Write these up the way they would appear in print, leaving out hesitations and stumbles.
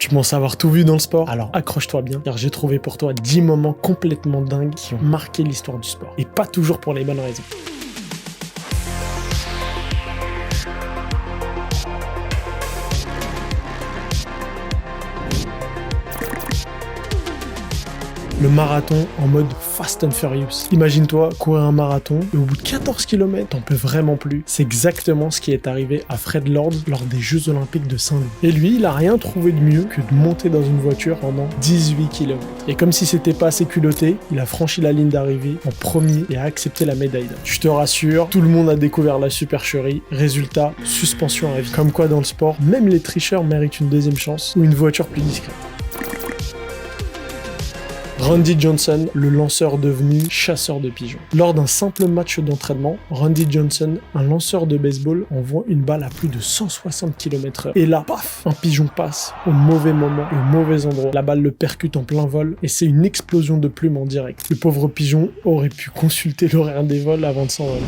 Tu penses avoir tout vu dans le sport? Alors accroche-toi bien, car j'ai trouvé pour toi 10 moments complètement dingues qui ont marqué l'histoire du sport. Et pas toujours pour les bonnes raisons. Le marathon en mode Fast and Furious. Imagine-toi courir un marathon et au bout de 14 km, t'en peux vraiment plus. C'est exactement ce qui est arrivé à Fred Lords lors des Jeux Olympiques de Saint-Louis. Et lui, il a rien trouvé de mieux que de monter dans une voiture pendant 18 km. Et comme si c'était pas assez culotté, il a franchi la ligne d'arrivée en premier et a accepté la médaille d'or. Je te rassure, tout le monde a découvert la supercherie. Résultat, suspension à vie. Comme quoi dans le sport, même les tricheurs méritent une deuxième chance ou une voiture plus discrète. Randy Johnson, le lanceur devenu chasseur de pigeons. Lors d'un simple match d'entraînement, Randy Johnson, un lanceur de baseball, envoie une balle à plus de 160 km/h. Et là, paf, un pigeon passe au mauvais moment et au mauvais endroit. La balle le percute en plein vol et c'est une explosion de plumes en direct. Le pauvre pigeon aurait pu consulter l'horaire des vols avant de s'envoler.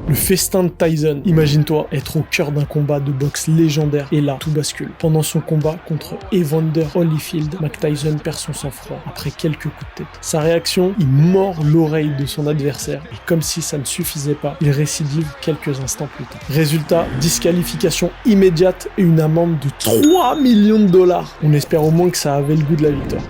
Le festin de Tyson. Imagine-toi être au cœur d'un combat de boxe légendaire et là, tout bascule. Pendant son combat contre Evander Holyfield, Mike Tyson perd son sang-froid après quelques coups de tête. Sa réaction, il mord l'oreille de son adversaire et comme si ça ne suffisait pas, il récidive quelques instants plus tard. Résultat, disqualification immédiate et une amende de 3 millions de dollars. On espère au moins que ça avait le goût de la victoire.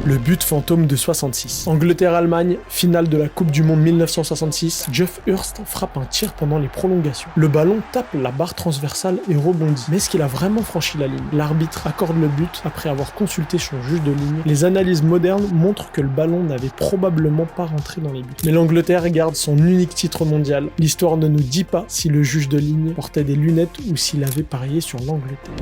Le but fantôme de 66. Angleterre-Allemagne, finale de la Coupe du Monde 1966, Geoff Hurst frappe un tir pendant les prolongations. Le ballon tape la barre transversale et rebondit. Mais est-ce qu'il a vraiment franchi la ligne? L'arbitre accorde le but après avoir consulté son juge de ligne. Les analyses modernes montrent que le ballon n'avait probablement pas rentré dans les buts. Mais l'Angleterre garde son unique titre mondial. L'histoire ne nous dit pas si le juge de ligne portait des lunettes ou s'il avait parié sur l'Angleterre.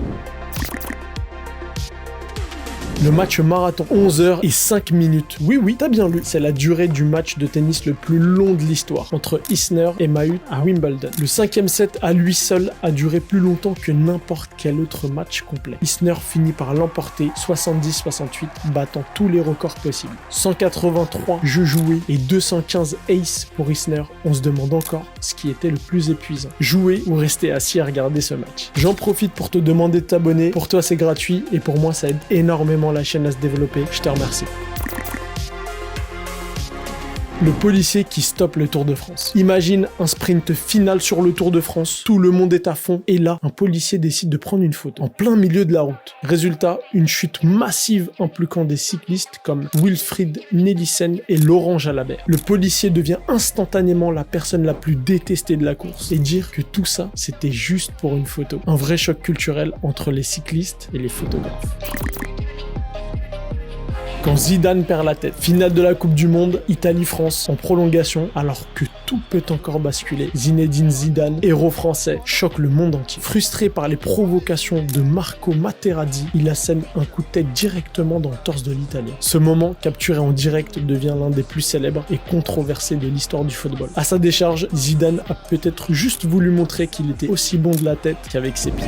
Le match marathon, 11h05. Oui, t'as bien lu. C'est la durée du match de tennis le plus long de l'histoire, entre Isner et Mahut à Wimbledon. Le 5e set, à lui seul, a duré plus longtemps que n'importe quel autre match complet. Isner finit par l'emporter 70-68, battant tous les records possibles. 183 jeux joués et 215 aces pour Isner. On se demande encore ce qui était le plus épuisant. Jouer ou rester assis à regarder ce match. J'en profite pour te demander de t'abonner. Pour toi, c'est gratuit et pour moi, ça aide énormément la chaîne à se développer. Je te remercie. Le policier qui stoppe le Tour de France. Imagine un sprint final sur le Tour de France, tout le monde est à fond, et là, un policier décide de prendre une photo, en plein milieu de la route. Résultat, une chute massive impliquant des cyclistes comme Wilfried Nelissen et Laurent Jalabert. Le policier devient instantanément la personne la plus détestée de la course, et dire que tout ça, c'était juste pour une photo. Un vrai choc culturel entre les cyclistes et les photographes. Quand Zidane perd la tête. Finale de la Coupe du Monde, Italie-France en prolongation, alors que tout peut encore basculer. Zinedine Zidane, héros français, choque le monde entier. Frustré par les provocations de Marco Materazzi, il assène un coup de tête directement dans le torse de l'Italien. Ce moment, capturé en direct, devient l'un des plus célèbres et controversés de l'histoire du football. À sa décharge, Zidane a peut-être juste voulu montrer qu'il était aussi bon de la tête qu'avec ses pieds.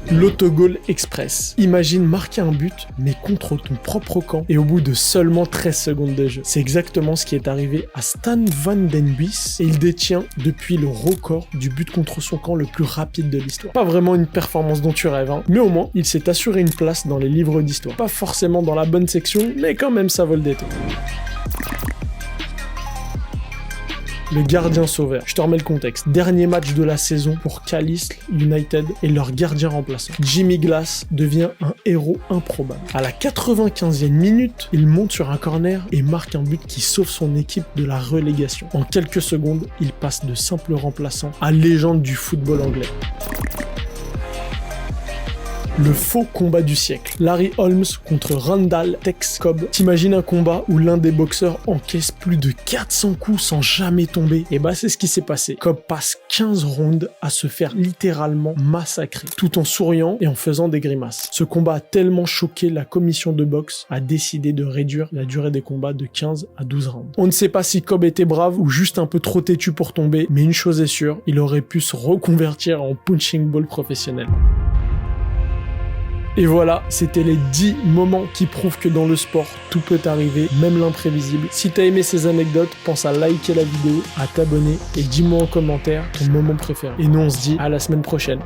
L'autogol express. Imagine marquer un but, mais contre ton propre camp, et au bout de seulement 13 secondes de jeu. C'est exactement ce qui est arrivé à Stan Van Den Buys, et il détient depuis le record du but contre son camp le plus rapide de l'histoire. Pas vraiment une performance dont tu rêves, hein, mais au moins, il s'est assuré une place dans les livres d'histoire. Pas forcément dans la bonne section, mais quand même ça vaut le détour. Le gardien sauveur. Je te remets le contexte. Dernier match de la saison pour Carlisle United et leur gardien remplaçant. Jimmy Glass devient un héros improbable. À la 95e minute, il monte sur un corner et marque un but qui sauve son équipe de la relégation. En quelques secondes, il passe de simple remplaçant à légende du football anglais. Le faux combat du siècle. Larry Holmes contre Randall Tex Cobb. T'imagines un combat où l'un des boxeurs encaisse plus de 400 coups sans jamais tomber? Et bah c'est ce qui s'est passé. Cobb passe 15 rounds à se faire littéralement massacrer, tout en souriant et en faisant des grimaces. Ce combat a tellement choqué la commission de boxe a décidé de réduire la durée des combats de 15 à 12 rounds. On ne sait pas si Cobb était brave ou juste un peu trop têtu pour tomber, mais une chose est sûre, il aurait pu se reconvertir en punching ball professionnel. Et voilà, c'était les 10 moments qui prouvent que dans le sport, tout peut arriver, même l'imprévisible. Si t'as aimé ces anecdotes, pense à liker la vidéo, à t'abonner et dis-moi en commentaire ton moment préféré. Et nous on se dit à la semaine prochaine.